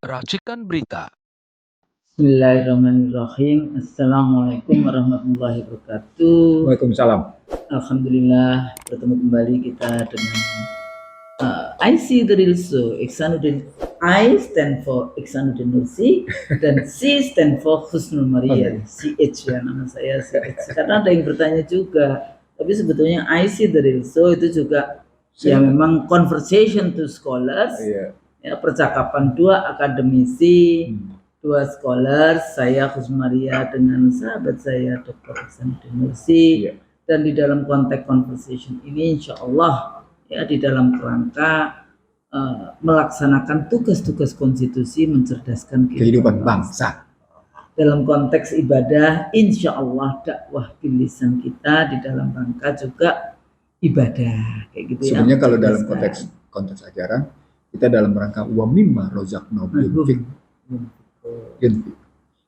Racikan berita. Bismillahirrahmanirrahim. Assalamualaikum warahmatullahi wabarakatuh. Waalaikumsalam. Alhamdulillah bertemu kembali kita dengan I see the real so Iksanuddin. I stand for Iksanuddin Nursi dan C stand for Husnul Maria. CH ya nama saya CH. Karena ada yang bertanya juga. Tapi sebetulnya I see the real so itu juga ya memang conversation to scholars. Ya, percakapan dua akademisi, dua scholar, saya Husnul Maria dengan sahabat saya Dr. Iksanuddin Nursi. Dan di dalam konteks conversation ini insya Allah ya di dalam kerangka melaksanakan tugas-tugas konstitusi mencerdaskan kehidupan bangsa. Dalam konteks ibadah insya Allah dakwah bilisan kita di dalam rangka juga ibadah kayak gitu. Sebenarnya kalau dalam konteks ajaran kita dalam rangka wa mimma rozaqnahum yunfiq.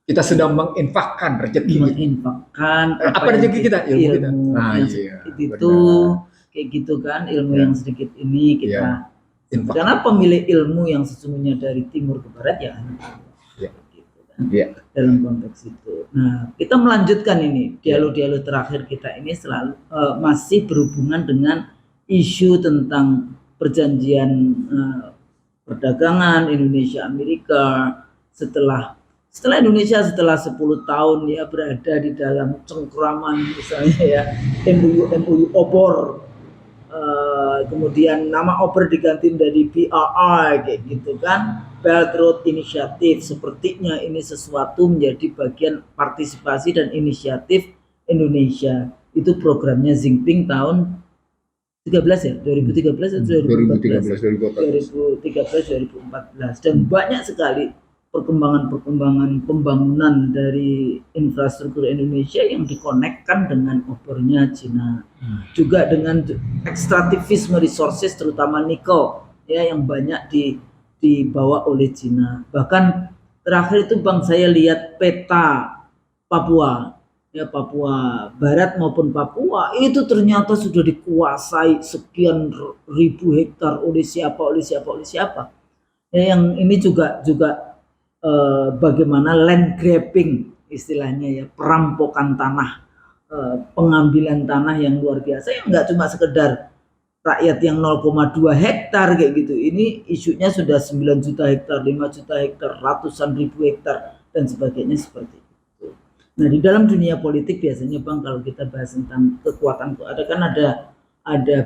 Kita sedang menginfakkan rezeki. Apa rezeki kita? Ilmu kita. Nah, itu kayak gitu kan, ilmu yang sedikit ini kita. Karena pemilik ilmu yang sesungguhnya dari timur ke barat ya. Gitu kan. Dalam konteks itu. Nah, kita melanjutkan ini dialog-dialog terakhir kita ini selalu masih berhubungan dengan isu tentang perjanjian perdagangan Indonesia Amerika setelah Indonesia setelah 10 tahun ya berada di dalam cengkeraman misalnya ya MOU obor, kemudian nama obor diganti dari BRI kayak gitu kan, Belt Road Initiative. Sepertinya ini sesuatu menjadi bagian partisipasi dan inisiatif Indonesia. Itu programnya Xi Jinping tahun 2013 atau 2014 dan banyak sekali perkembangan pembangunan dari infrastruktur Indonesia yang dikonekkan dengan obornya Cina, juga dengan ekstraktivisme resources terutama nikel ya yang banyak dibawa oleh Cina. Bahkan terakhir itu Bang saya lihat peta Papua ya, Papua Barat maupun Papua itu ternyata sudah dikuasai sekian ribu hektar oleh siapa ya, yang ini juga bagaimana land grabbing istilahnya ya, perampokan tanah, pengambilan tanah yang luar biasa yang nggak cuma sekedar rakyat yang 0,2 hektar kayak gitu. Ini isunya sudah 9 juta hektar, 5 juta hektar, ratusan ribu hektar dan sebagainya seperti itu. Nah, di dalam dunia politik biasanya Bang kalau kita bahas tentang kekuatan ada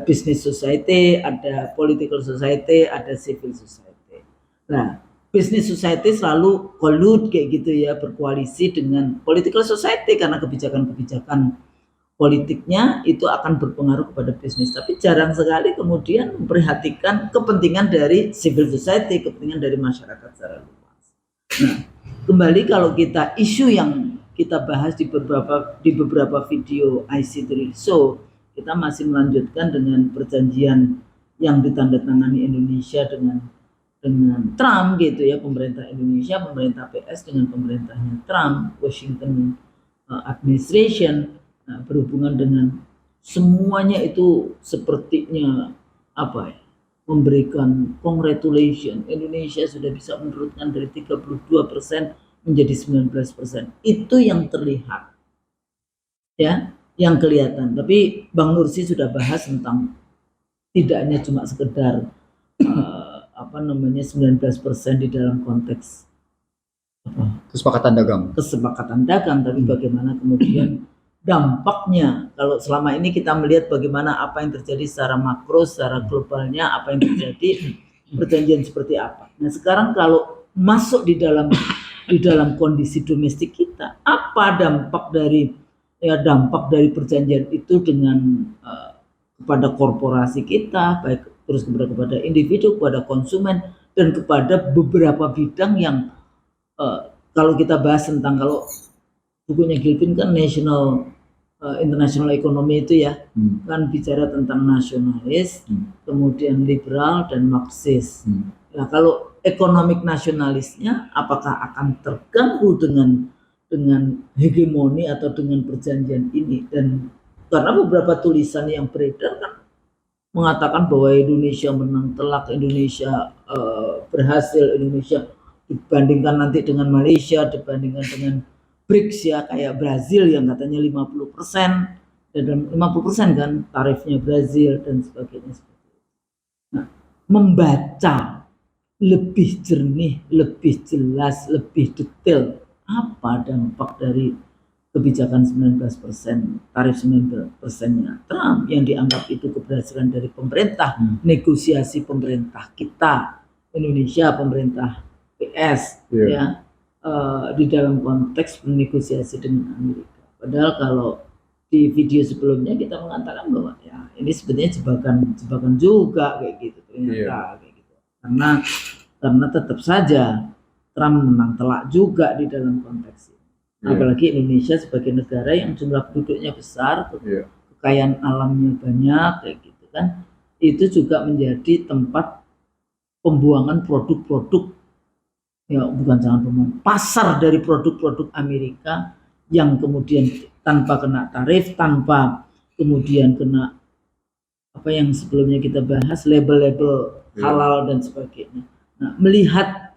business society, ada political society, ada civil society. Nah, business society selalu collude kayak gitu ya, berkoalisi dengan political society karena kebijakan-kebijakan politiknya itu akan berpengaruh kepada bisnis. Tapi jarang sekali kemudian memperhatikan kepentingan dari civil society, kepentingan dari masyarakat secara luas. Nah, kembali kalau kita isu yang kita bahas di beberapa video IC3 show, kita masih melanjutkan dengan perjanjian yang ditandatangani Indonesia dengan Trump gitu ya, pemerintah Indonesia, pemerintah PS dengan pemerintahnya Trump, Washington administration. Nah, berhubungan dengan semuanya itu sepertinya apa ya, memberikan congratulation, Indonesia sudah bisa menurunkan dari 32% menjadi 19%. Itu yang terlihat ya, yang kelihatan. Tapi Bang Nursi sudah bahas tentang tidak hanya cuma sekedar 19% di dalam konteks kesepakatan dagang, tapi bagaimana kemudian dampaknya. Kalau selama ini kita melihat bagaimana apa yang terjadi secara makro, secara globalnya, apa yang terjadi, perjanjian seperti apa. Nah, sekarang kalau masuk di dalam kondisi domestik kita, apa dampak dari perjanjian itu dengan kepada korporasi kita, baik terus kepada individu, kepada konsumen, dan kepada beberapa bidang yang kalau kita bahas tentang, kalau bukunya Gilpin kan international economy itu ya, kan bicara tentang nasionalis, kemudian liberal dan Marxis. Nah, kalau ekonomik nasionalisnya apakah akan terganggu dengan hegemoni atau dengan perjanjian ini? Dan karena beberapa tulisan yang beredar kan mengatakan bahwa Indonesia menang telak, Indonesia berhasil, Indonesia dibandingkan nanti dengan Malaysia, dibandingkan dengan BRICS ya, kayak Brazil yang katanya 50%, dan 50% kan tarifnya Brazil dan sebagainya. Nah, membaca lebih jernih, lebih jelas, lebih detail apa dampak dari kebijakan 19%, tarif 19%-nya Trump yang dianggap itu keberhasilan dari pemerintah, negosiasi pemerintah kita, Indonesia, pemerintah PS, ya, di dalam konteks bernegosiasi dengan Amerika. Padahal kalau di video sebelumnya kita mengatakan bahwa ya ini sebenarnya jebakan juga kayak gitu ternyata kayak gitu. Karena tetap saja Trump menang telak juga di dalam konteks ini. Apalagi Indonesia sebagai negara yang jumlah penduduknya besar, kekayaan alamnya banyak kayak gitu kan, itu juga menjadi tempat pembuangan produk-produk, ya bukan jangan pembuangan, pasar dari produk-produk Amerika yang kemudian tanpa kena tarif, tanpa kemudian kena apa yang sebelumnya kita bahas, label-label halal dan sebagainya. Nah, melihat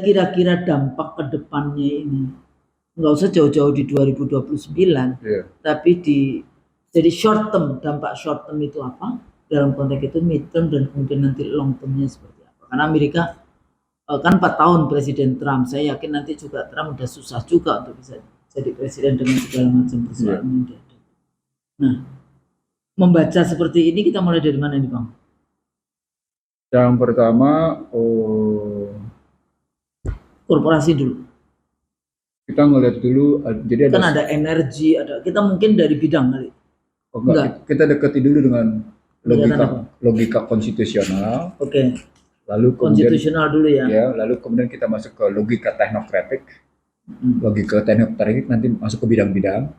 kira-kira dampak ke depannya ini, nggak usah jauh-jauh di 2029, tapi jadi short term, dampak short term itu apa, dalam konteks itu mid term, dan kemudian nanti long termnya seperti apa. Karena Amerika kan 4 tahun Presiden Trump, saya yakin nanti juga Trump udah susah juga untuk bisa jadi presiden dengan segala macam persoalan yang dia ada. Nah, membaca seperti ini kita mulai dari mana nih Bang? Yang pertama, korporasi dulu. Kita ngelihat dulu, jadi kan ada energi, kita mungkin dari bidang kali. Kita dekati dulu dengan logika konstitusional. Lalu konstitusional dulu ya. Lalu kemudian kita masuk ke logika teknokratik. Logika teknokratik nanti masuk ke bidang-bidang.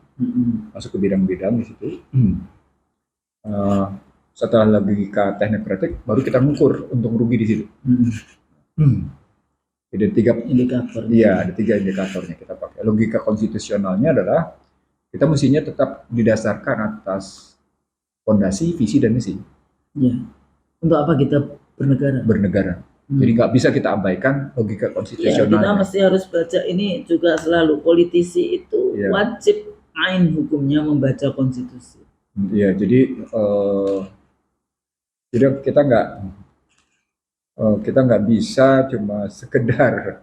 Masuk ke bidang-bidang di situ. Setelah logika teknokratik, baru kita mengukur untung rugi di situ. Jadi ada 3 indikator. Iya, ada 3 indikatornya kita pakai. Logika konstitusionalnya adalah kita mestinya tetap didasarkan atas fondasi, visi dan misi. Ya. Untuk apa kita bernegara? Bernegara. Jadi nggak bisa kita abaikan logika konstitusional. Ya, kita mesti harus baca ini juga selalu. Politisi itu wajib ain hukumnya membaca konstitusi. Iya, jadi kita nggak bisa cuma sekedar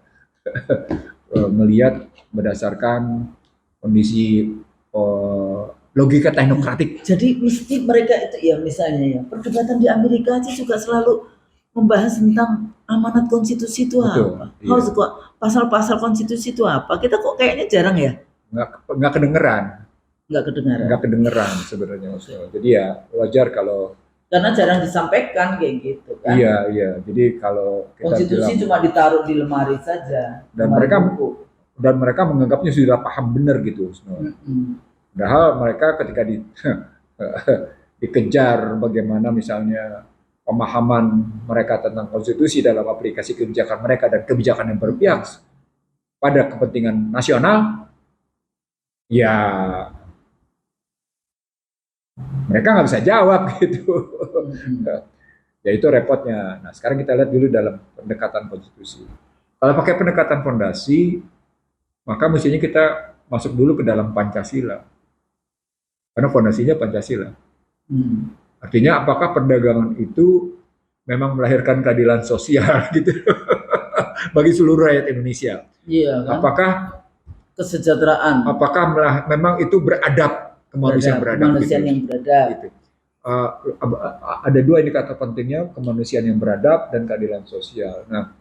melihat berdasarkan kondisi logika teknokratik. Jadi mesti mereka itu ya misalnya ya perdebatan di Amerika aja juga selalu membahas tentang amanat konstitusi itu apa? Harus kok pasal-pasal konstitusi itu apa? Kita kok kayaknya jarang ya? Nggak kedengeran. Nggak kedengeran sebenarnya. Jadi ya wajar kalau karena jarang disampaikan kayak gitu kan. Iya. Jadi kalau kita konstitusi cuma ditaruh di lemari saja. Dan mereka menganggapnya sudah paham benar gitu. Padahal mereka ketika dikejar bagaimana misalnya pemahaman mereka tentang konstitusi dalam aplikasi kebijakan mereka dan kebijakan yang berpihak pada kepentingan nasional, ya mereka nggak bisa jawab gitu. Ya itu repotnya. Nah sekarang kita lihat dulu dalam pendekatan konstitusi. Kalau pakai pendekatan fondasi, maka mestinya kita masuk dulu ke dalam Pancasila. Karena fondasinya Pancasila. Artinya apakah perdagangan itu memang melahirkan keadilan sosial gitu bagi seluruh rakyat Indonesia? Iya kan? Apakah kesejahteraan? Apakah memang itu beradab? Kemanusiaan beradab gitu. Ada 2 indikator pentingnya, kemanusiaan yang beradab dan keadilan sosial. Nah,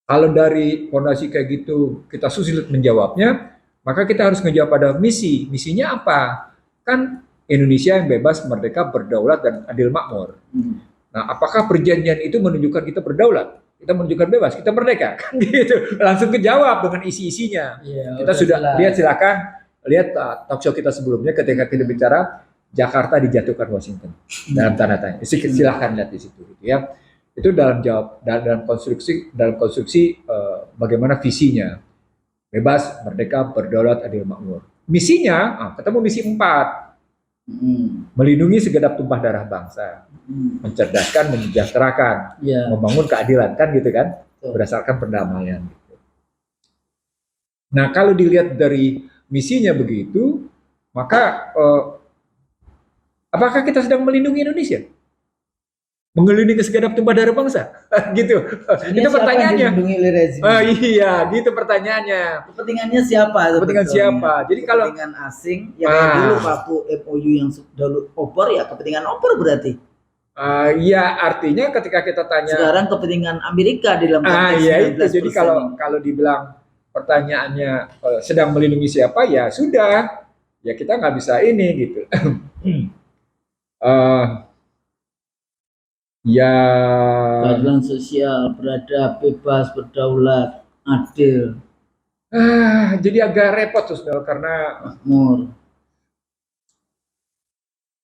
kalau dari fondasi kayak gitu kita sulit menjawabnya, maka kita harus menjawab pada misi. Misinya apa? Kan Indonesia yang bebas, merdeka, berdaulat dan adil makmur. Nah, apakah perjanjian itu menunjukkan kita berdaulat? Kita menunjukkan bebas, kita merdeka, kan gitu. Langsung kejawab dengan isi-isinya. Kita sudah lihat, silakan lihat talk show kita sebelumnya ketika kita bicara Jakarta dijatuhkan Washington dalam tanda tanya. Silahkan lihat di situ gitu ya. Itu dalam konstruksi bagaimana visinya. Bebas, merdeka, berdaulat, adil makmur. Misinya, ketemu misi 4. Melindungi segenap tumpah darah bangsa. Mencerdaskan, mensejahterakan, membangun keadilan, kan gitu kan. berdasarkan perdamaian. Nah, kalau dilihat dari misinya begitu, maka apakah kita sedang melindungi Indonesia? Mengelilingi segenap tumpah darah bangsa? Gitu. Itu pertanyaannya. Iya, gitu pertanyaannya. Kepentingannya siapa? Kepentingan siapa? Jadi kalau kepentingan asing, ya kayak dulu waktu MOU yang dulu opor, ya kepentingan opor berarti. Ya artinya ketika kita tanya. Sekarang kepentingan Amerika dalam konteks ya itu. Jadi kalau dibilang pertanyaannya sedang melindungi siapa, ya sudah, ya kita nggak bisa ini gitu. Ya. Keadilan sosial, beradab, bebas, berdaulat, adil. Jadi agak repot tuh, karena makmur.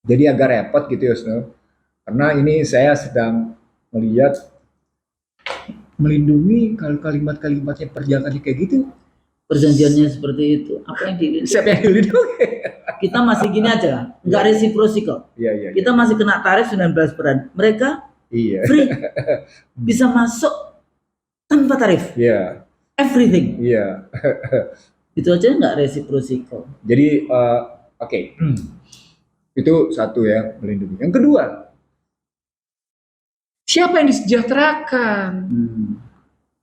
Jadi agak repot gitu ya, karena ini saya sedang melihat melindungi, kalau kalimat-kalimatnya perjanjiannya kayak gitu. Perjanjiannya seperti itu. Apa yang dilindungi? Siapa yang dilindungi? Kita masih gini aja, nggak reciprocal. Iya. Kita masih kena tarif 19%. Mereka free, bisa masuk tanpa tarif. Iya. Everything. Iya. Itu aja nggak reciprocal. Jadi oke. Itu satu ya, melindungi. Yang kedua, siapa yang disejahterakan?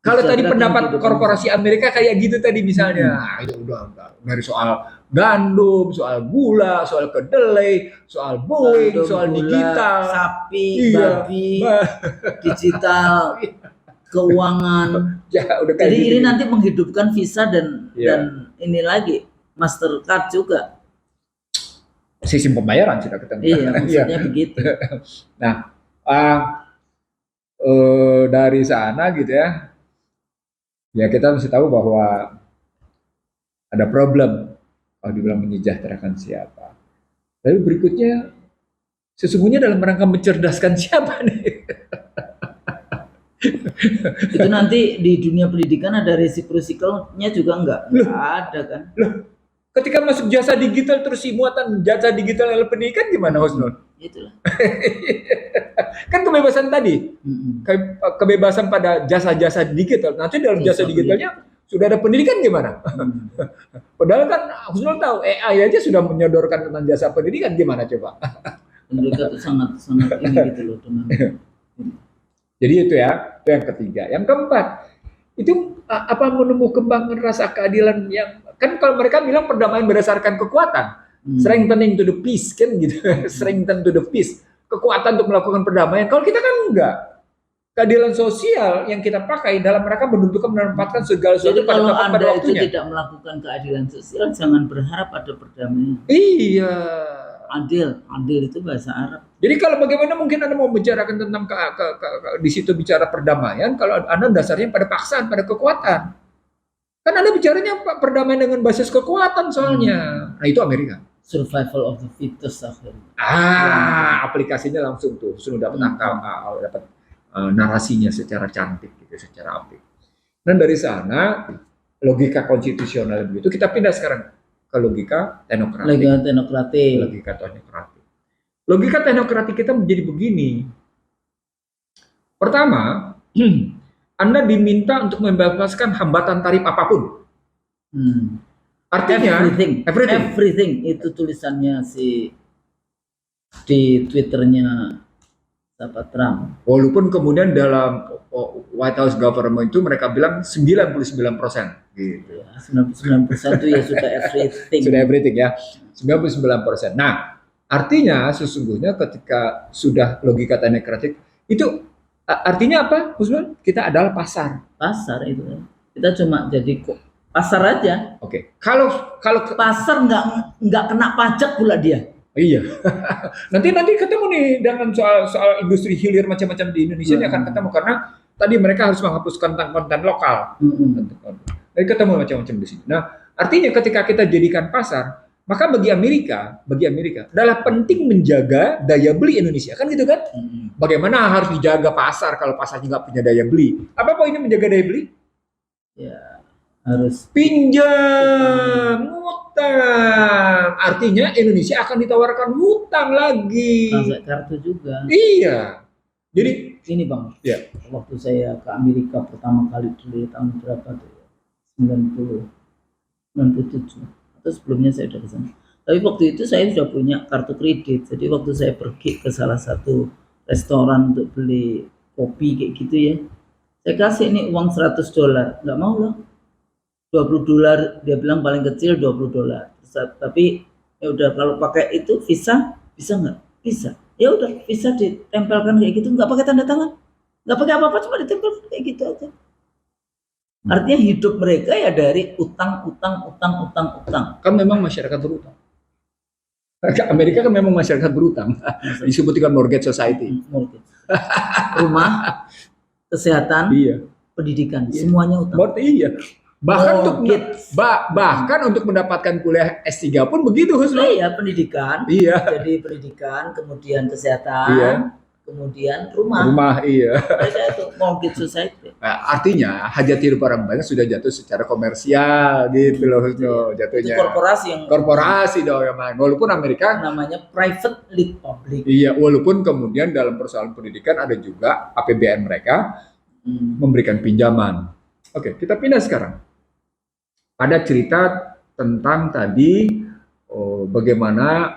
Kalau tadi pendapat korporasi Amerika kayak gitu tadi misalnya, itu udah dari soal gandum, soal gula, soal kedelai, soal Boeing, gandum, soal gula, digital, sapi, babi, digital, keuangan. Ya, udah jadi gitu. Ini nanti menghidupkan Visa dan ini lagi Mastercard juga. Sistem pembayaran sudah ketemu. Iya, maksudnya begitu. Nah, dari sana gitu ya. Ya kita mesti tahu bahwa ada problem kalau dibilang menyejahterakan siapa. Lalu berikutnya, sesungguhnya dalam rangka mencerdaskan siapa nih? Itu nanti di dunia pendidikan ada reciprocalnya juga enggak ada kan? Loh, ketika masuk jasa digital terus si muatan jasa digital dalam pendidikan gimana, Husnul? Itulah. Kan kebebasan tadi, kebebasan pada jasa-jasa digital. Nanti dalam jasa digitalnya sudah ada pendidikan gimana? Padahal kan Husnul tahu AI aja sudah menyodorkan tentang jasa pendidikan, gimana coba? Mereka tuh sangat ini gitu loh teman. Jadi itu ya, itu yang ketiga. Yang keempat, itu apa menumbuh kembangkan rasa keadilan yang kan kalau mereka bilang perdamaian berdasarkan kekuatan. Strengthening to the peace kan gitu. Strengthen to the peace. Kekuatan untuk melakukan perdamaian. Kalau kita kan enggak. Keadilan sosial yang kita pakai dalam mereka menentukan menempatkan segala sesuatu pada tempat pada waktunya. Jadi kalau Anda tidak melakukan keadilan sosial, jangan berharap ada perdamaian. Iya. Adil itu bahasa Arab. Jadi kalau bagaimana mungkin Anda mau bicarakan tentang di situ bicara perdamaian kalau Anda dasarnya pada paksaan, pada kekuatan. Kan Anda bicaranya perdamaian dengan basis kekuatan soalnya. Nah itu Amerika. Survival of the fittest akhirnya. Aplikasinya langsung tuh sudah dapat dapat narasinya secara cantik gitu, secara apik. Dan dari sana logika konstitusional begitu kita pindah sekarang ke logika teknokratik. Logika teknokratik kita menjadi begini. Pertama, Anda diminta untuk membebaskan hambatan tarif apapun. Artinya everything itu tulisannya di Twitternya Trump. Walaupun kemudian dalam White House government itu mereka bilang 99%. Gitu. Ya, 99% itu ya sudah everything. Sudah everything ya. 99%. Nah, artinya sesungguhnya ketika sudah logika teknokratik itu artinya apa, Husnul? Kita adalah pasar. Pasar itu. Kita cuma jadi pasar aja. Oke. Kalau pasar nggak kena pajak pula dia. Iya. nanti ketemu nih dengan soal industri hilir macam-macam di Indonesia ini akan ketemu karena tadi mereka harus menghapuskan konten lokal. Jadi ketemu macam-macam di sini. Nah, artinya ketika kita jadikan pasar, maka bagi Amerika adalah penting menjaga daya beli Indonesia, kan gitu kan? Bagaimana harus dijaga pasar kalau pasarnya nggak punya daya beli? Apa poinnya menjaga daya beli? Ya, harus pinjam, ngutang. Artinya Indonesia akan ditawarkan hutang lagi. Pakai kartu juga. Iya. Jadi ini Bang. Ya. Waktu saya ke Amerika pertama kali dulu tahun berapa tuh ya? 97 atau sebelumnya saya udah ke sana. Tapi waktu itu saya sudah punya kartu kredit. Jadi waktu saya pergi ke salah satu restoran untuk beli kopi kayak gitu ya, saya kasih ini uang $100, nggak mau loh. $20 dia bilang paling kecil $20. Tapi ya udah kalau pakai itu visa bisa nggak? Bisa. Ya udah visa ditempelkan kayak gitu, nggak pakai tanda tangan, nggak pakai apa-apa, cuma ditempel kayak gitu aja. Artinya hidup mereka ya dari utang. Kan memang masyarakat berutang. Amerika kan memang masyarakat berutang. Disebut dengan mortgage society. Mortgage. Rumah, kesehatan, Iya. pendidikan, semuanya utang. Iya. Bahkan untuk mendapatkan kuliah S3 pun begitu, Husnul. Iya, pendidikan. Iya. Jadi pendidikan, kemudian kesehatan, iya. Kemudian rumah. Iya. Mereka itu mortgage society. Nah, artinya hajat hidup orang banyak sudah jatuh secara komersial gitu loh, Husnul, jatuhnya. Itu korporasi dong yang main. Walaupun Amerika namanya private lead public. Iya, walaupun kemudian dalam persoalan pendidikan ada juga APBN mereka memberikan pinjaman. Oke, kita pindah sekarang. Ada cerita tentang tadi bagaimana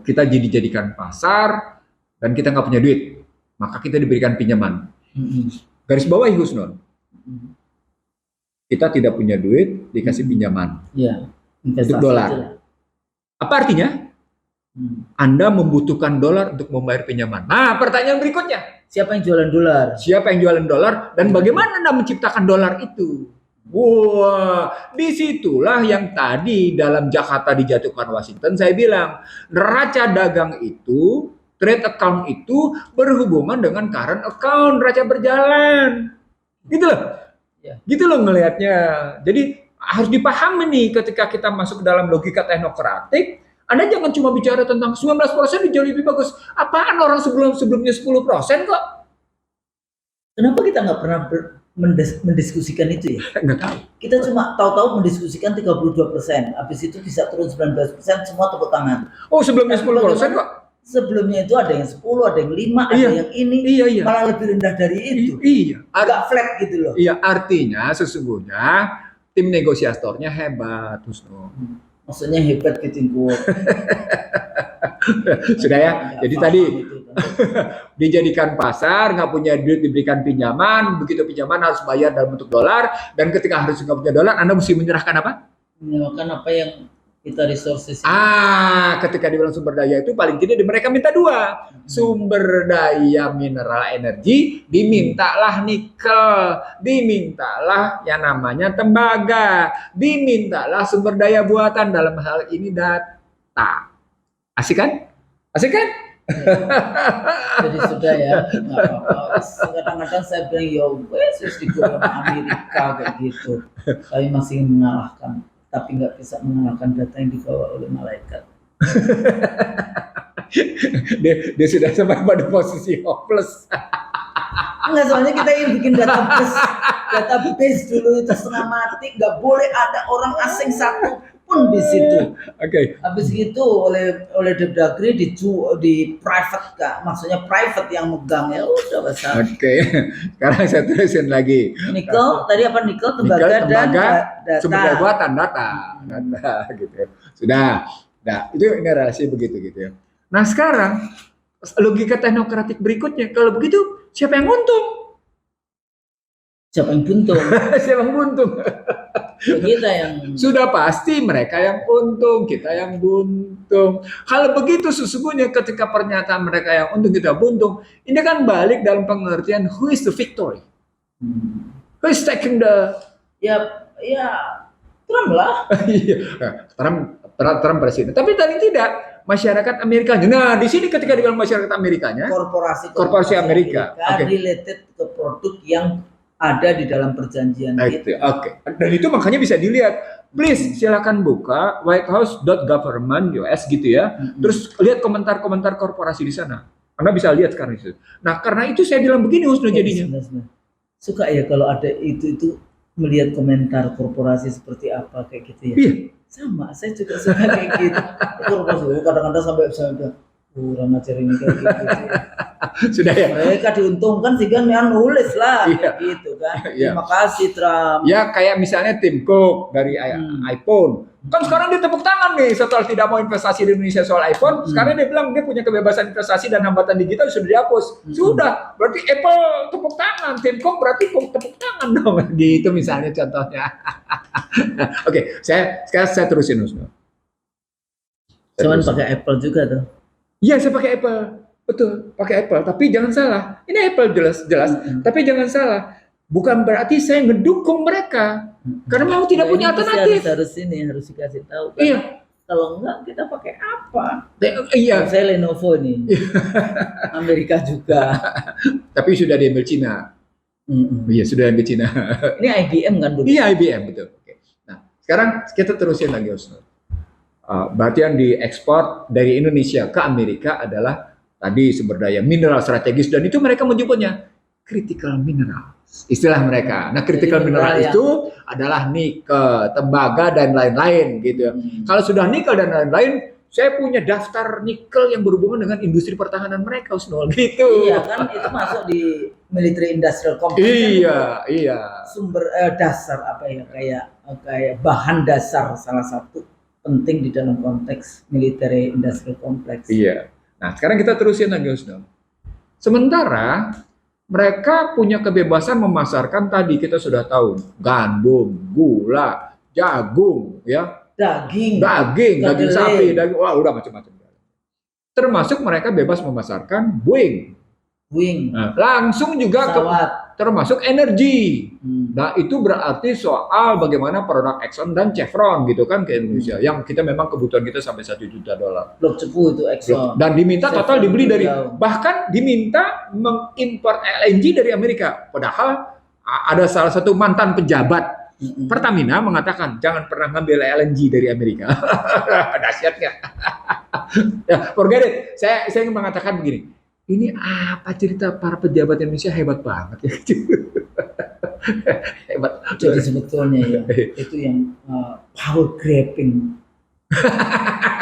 kita dijadikan pasar dan kita nggak punya duit, maka kita diberikan pinjaman. Garis bawahi Husnul, kita tidak punya duit dikasih pinjaman untuk dolar. Apa artinya? Anda membutuhkan dolar untuk membayar pinjaman. Nah, pertanyaan berikutnya, siapa yang jualan dolar? Siapa yang jualan dolar dan bagaimana Anda menciptakan dolar itu? Wah, disitulah yang tadi dalam Jakarta dijatuhkan Washington, saya bilang neraca dagang itu, trade account itu berhubungan dengan current account, neraca berjalan. Gitu loh. Gitu loh ngelihatnya. Jadi harus dipahami nih ketika kita masuk ke dalam logika teknokratik, Anda jangan cuma bicara tentang 19% jauh lebih bagus. Apaan orang sebelumnya 10% kok? Kenapa kita nggak pernah mendiskusikan itu ya? Nggak tahu. Kita cuma tahu-tahu mendiskusikan 32%, habis itu bisa turun 19%, semua tepuk tangan. Oh, sebelumnya 10% kok? Sebelumnya itu ada yang 10, ada yang 5, ada yang ini, malah lebih rendah dari itu. Agak flat gitu loh. Iya, artinya sesungguhnya tim negosiatornya hebat, Husnul. Maksudnya hebat gitu. Sudah ya, jadi tadi dijadikan pasar, nggak punya duit diberikan pinjaman, begitu pinjaman harus bayar dalam bentuk dolar, dan ketika harus nggak punya dolar, Anda mesti menyerahkan apa? Menyerahkan apa yang kita resources. Ketika dibilang sumber daya itu paling tidak mereka minta dua, sumber daya mineral energi, dimintalah nikel, dimintalah yang namanya tembaga, dimintalah sumber daya buatan, dalam hal ini data. Asik kan? Asik kan? Jadi sudah ya, kadang-kadang saya bilang ya wes digoreng Amerika kayak gitu, tapi masih mengalahkan, tapi nggak bisa mengalahkan data yang dibawa oleh malaikat. dia sudah sampai pada posisi hopeless. Enggak, soalnya kita yang bikin database dulu itu setengah mati, nggak boleh ada orang asing satu pun di situ. Oke. Habis itu oleh Depdagri di private Kak, maksudnya private yang megang, ya udah besar. Oke. Sekarang saya tulisin lagi. Nikel tadi apa? Nikel, tembaga dan data. Sumber daya buatan data gitu. Sudah. Nah, itu ini relasi begitu gitu ya. Nah, sekarang logika teknokratik berikutnya, kalau begitu siapa yang untung? Siapa yang buntung? Siapa yang buntung? Kita yang sudah pasti mereka yang untung, kita yang buntung. Kalau begitu sesungguhnya ketika pernyataan mereka yang untung kita buntung, ini kan balik dalam pengertian who is the victory? Who is taking the ya Trump lah. Trump presiden. Tapi tadi tidak masyarakat Amerikanya. Nah, di sini ketika dibilang masyarakat Amerikanya, korporasi Amerika related ke produk yang ada di dalam perjanjian itu. Oke. Dan itu makanya bisa dilihat. Please silakan buka whitehouse.government US gitu ya. Terus lihat komentar-komentar korporasi di sana. Anda bisa lihat sekarang itu. Nah, karena itu saya bilang begini Husnul jadinya. Suka ya kalau ada itu melihat komentar korporasi seperti apa kayak gitu ya. Iya. Sama, saya juga suka kayak gitu. Korporasi kadang-kadang sampai kurang ajar ini kayak gitu. Sudah ya. Mereka diuntungkan sehingga dia nulis lah Iya. gitu kan. Iya. Terima kasih Trump. Ya kayak misalnya Tim Cook dari iPhone. Kan sekarang dia tepuk tangan nih setelah tidak mau investasi di Indonesia soal iPhone. Sekarang dia bilang dia punya kebebasan investasi dan hambatan digital sudah dihapus. Sudah, berarti Apple tepuk tangan, Tim Cook berarti tepuk tangan dong. Gitu misalnya contohnya. Oke, sekarang saya terusin Husnul. Cuman pakai Apple juga tuh. Iya, saya pakai Apple. Betul, pakai Apple. Tapi jangan salah. Ini Apple jelas. Tapi jangan salah. Bukan berarti saya ngedukung mereka. Karena mau tidak punya alternatif. Harus dikasih tahu. Kan? Iya. Kalau enggak kita pakai apa? Iya. Saya Lenovo nih. Amerika juga. Tapi sudah diambil Cina. Iya, sudah diambil Cina. Ini IBM kan dulu? Iya, IBM betul. Oke. Nah, sekarang kita terusin lagi Husnul. Berarti yang diekspor dari Indonesia ke Amerika adalah tadi sumber daya mineral strategis dan itu mereka menyebutnya critical mineral. Istilah mereka. Nah, critical mineral itu adalah nikel, tembaga dan lain-lain gitu. Kalau sudah nikel dan lain-lain, saya punya daftar nikel yang berhubungan dengan industri pertahanan mereka, Husnul, gitu. Iya kan itu masuk di military industrial complex. Iya. Sumber dasar apa ya kayak bahan dasar salah satu penting di dalam konteks military industrial complex. Iya. Nah, sekarang kita terusin lagi, Husnul. Sementara mereka punya kebebasan memasarkan tadi kita sudah tahu gandum, gula, jagung, ya, daging sapi, wah udah macam-macam. Termasuk mereka bebas memasarkan Boeing. Nah, langsung juga termasuk energi. Nah, itu berarti soal bagaimana produk Exxon dan Chevron gitu kan ke Indonesia. Yang kita memang kebutuhan kita sampai $1 juta. Blok cepu itu Exxon. Dan diminta total dibeli dari, bahkan diminta mengimpor LNG dari Amerika. Padahal ada salah satu mantan pejabat Pertamina mengatakan jangan pernah ngambil LNG dari Amerika. Dahsyat nggak? Ya, forget it. Saya ingin mengatakan begini. Ini apa cerita para pejabat Indonesia hebat banget ya. Hebat. Jadi sebetulnya ya itu yang power grabbing.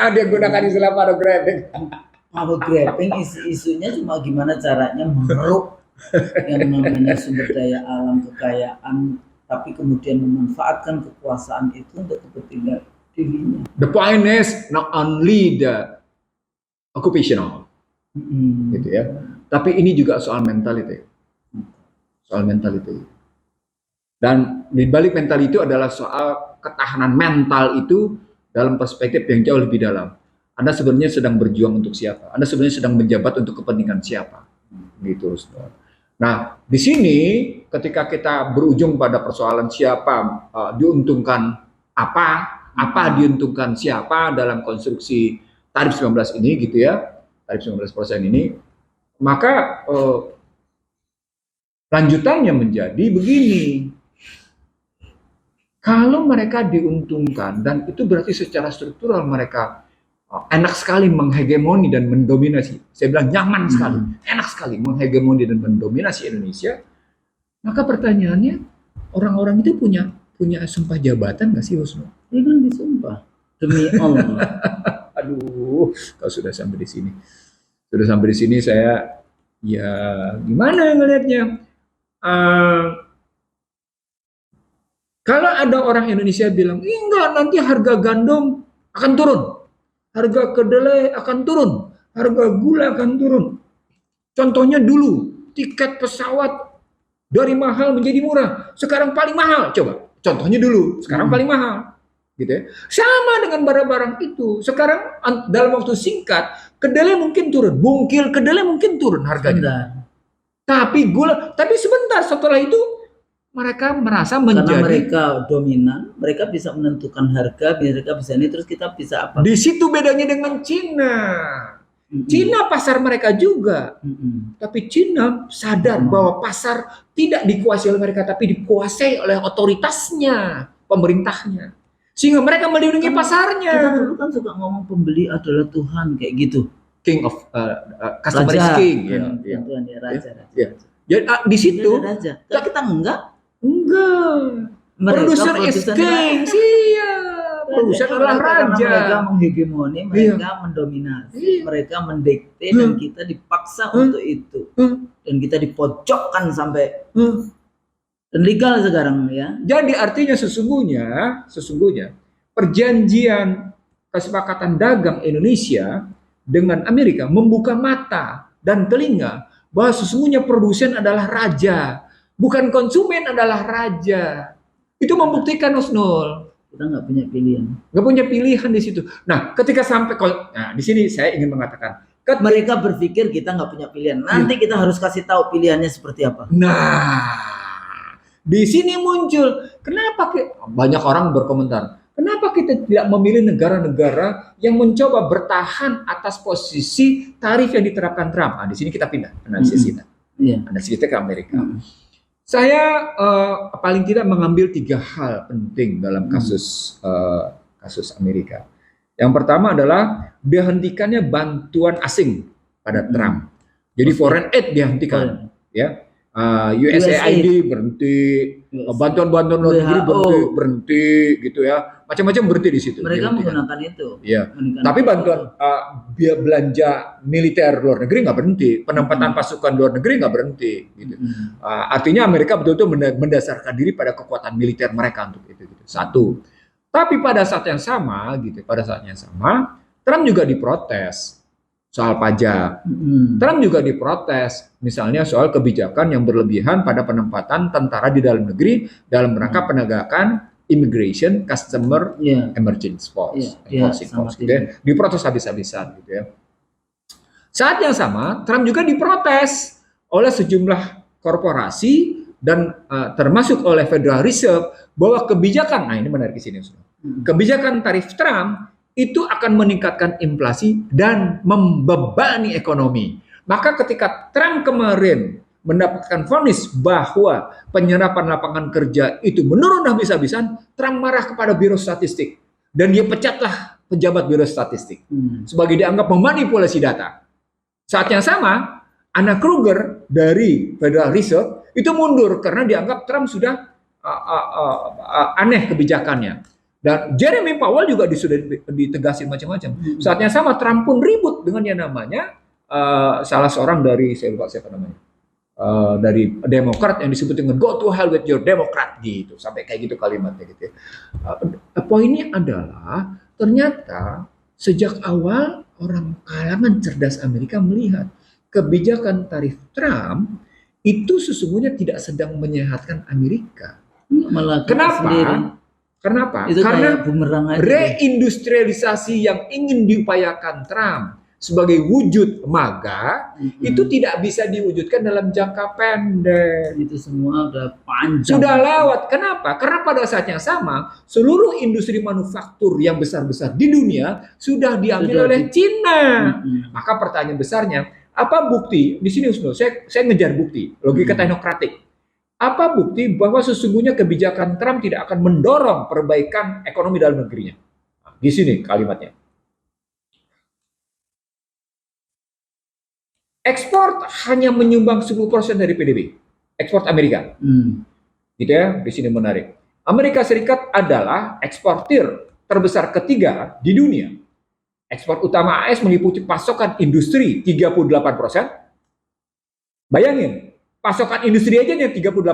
Dia gunakan istilah power grabbing. Power grabbing isunya cuma gimana caranya mengeruk yang namanya sumber daya alam, kekayaan, tapi kemudian memanfaatkan kekuasaan itu untuk kepentingan dirinya. The point is not only the occupational. Gitu ya. Tapi ini juga soal mentality. Dan di balik mental itu adalah soal ketahanan mental itu dalam perspektif yang jauh lebih dalam. Anda sebenarnya sedang berjuang untuk siapa? Anda sebenarnya sedang menjabat untuk kepentingan siapa? Gitu. Nah, di sini ketika kita berujung pada persoalan siapa diuntungkan apa diuntungkan siapa dalam konstruksi tarif 19 ini gitu ya. Tarif 19% ini, maka lanjutannya menjadi begini. Kalau mereka diuntungkan dan itu berarti secara struktural mereka enak sekali menghegemoni dan mendominasi. Saya bilang nyaman sekali, enak sekali menghegemoni dan mendominasi Indonesia. Maka pertanyaannya, orang-orang itu punya sumpah jabatan nggak sih, Husnul? Ini kan disumpah demi Allah. Aduh, kalau sudah sampai di sini. Saya ya gimana ngelihatnya? Kalau ada orang Indonesia bilang, enggak, nanti harga gandum akan turun, harga kedelai akan turun, harga gula akan turun. Contohnya dulu, tiket pesawat dari mahal menjadi murah, sekarang paling mahal. Coba, contohnya dulu, sekarang paling mahal. Gitu ya. Sama dengan barang-barang itu. Sekarang dalam waktu singkat, kedelai mungkin turun, bungkil kedelai mungkin turun harganya. Tapi sebentar setelah itu mereka merasa menjadi, karena mereka dominan, mereka bisa menentukan harga, mereka bisa ini, terus kita bisa apa? Di situ bedanya dengan Cina. Cina pasar mereka juga. Tapi Cina sadar bahwa pasar tidak dikuasai oleh mereka, tapi dikuasai oleh otoritasnya, pemerintahnya. Sehingga mereka melindungi pasarnya. Kita dulu kan suka ngomong pembeli adalah Tuhan kayak gitu. King of customer is king. Tuhan ya, raja. Ya, di situ. Kita enggak. Producer is king. Iya, produsen adalah Karena raja. mereka menghegemoni, mereka mendominasi, mereka mendikte, dan kita dipaksa untuk itu. Dan kita dipojokkan sampai dan legal sekarang ya. Jadi artinya sesungguhnya perjanjian kesepakatan dagang Indonesia dengan Amerika membuka mata dan telinga bahwa sesungguhnya produsen adalah raja, bukan konsumen adalah raja. Itu membuktikan, Husnul. Kita nggak punya pilihan. Nggak punya pilihan di situ. Nah, ketika sampai, nah di sini saya ingin mengatakan, mereka berpikir kita nggak punya pilihan. Nanti kita harus kasih tahu pilihannya seperti apa. Nah, di sini muncul, kenapa banyak orang berkomentar, kenapa kita tidak memilih negara-negara yang mencoba bertahan atas posisi tarif yang diterapkan Trump? Nah, di sini kita pindah analisis kita. Analisis kita ke Amerika. Saya paling tidak mengambil 3 hal penting dalam kasus Amerika. Yang pertama adalah dihentikannya bantuan asing pada Trump. Jadi foreign aid dihentikan, ya. USAID berhenti, bantuan-bantuan luar negeri berhenti, gitu ya. Macam-macam berhenti di situ. Mereka menggunakan itu. Ya. Tapi bantuan belanja militer luar negeri nggak berhenti, penempatan pasukan luar negeri nggak berhenti. Gitu. Artinya Amerika betul-betul mendasarkan diri pada kekuatan militer mereka untuk itu. Gitu. Satu. Tapi pada saat yang sama, Trump juga diprotes soal pajak. Trump juga diprotes, misalnya soal kebijakan yang berlebihan pada penempatan tentara di dalam negeri dalam rangka penegakan immigration, customer, emergency force, gitu ya. Diprotes habis-habisan, gitu ya. Saat yang sama, Trump juga diprotes oleh sejumlah korporasi dan termasuk oleh Federal Reserve bahwa kebijakan, nah ini menarik di sini, kebijakan tarif Trump itu akan meningkatkan inflasi dan membebani ekonomi. Maka ketika Trump kemarin mendapatkan vonis bahwa penyerapan lapangan kerja itu menurun habis-habisan, Trump marah kepada Biro Statistik dan dia pecatlah pejabat Biro Statistik sebagai dianggap memanipulasi data. Saat yang sama, Anna Kruger dari Federal Reserve itu mundur karena dianggap Trump sudah aneh kebijakannya. Dan Jeremy Powell juga sudah ditegasin macam-macam. Saat yang sama Trump pun ribut dengan yang namanya salah seorang dari, saya lupa siapa namanya, dari Demokrat yang disebut dengan go to hell with your Democrat gitu, sampai kayak gitu kalimatnya gitu. Poinnya adalah ternyata sejak awal orang kalangan cerdas Amerika melihat kebijakan tarif Trump itu sesungguhnya tidak sedang menyehatkan Amerika. Kenapa? Kenapa? Itu karena reindustrialisasi yang ingin diupayakan Trump sebagai wujud MAGA itu tidak bisa diwujudkan dalam jangka pendek. Itu semua udah panjang. Sudah lewat. Kenapa? Karena pada saat yang sama seluruh industri manufaktur yang besar-besar di dunia sudah diambil oleh Cina. Maka pertanyaan besarnya, apa bukti? Di sini saya ngejar bukti, logika teknokratik. Apa bukti bahwa sesungguhnya kebijakan Trump tidak akan mendorong perbaikan ekonomi dalam negerinya? Nah, di sini kalimatnya. Ekspor hanya menyumbang 10% dari PDB. Ekspor Amerika. Gitu ya, di sini menarik. Amerika Serikat adalah eksportir terbesar ketiga di dunia. Ekspor utama AS meliputi pasokan industri 38%. Bayangin. Pasokan industri aja nih 38%,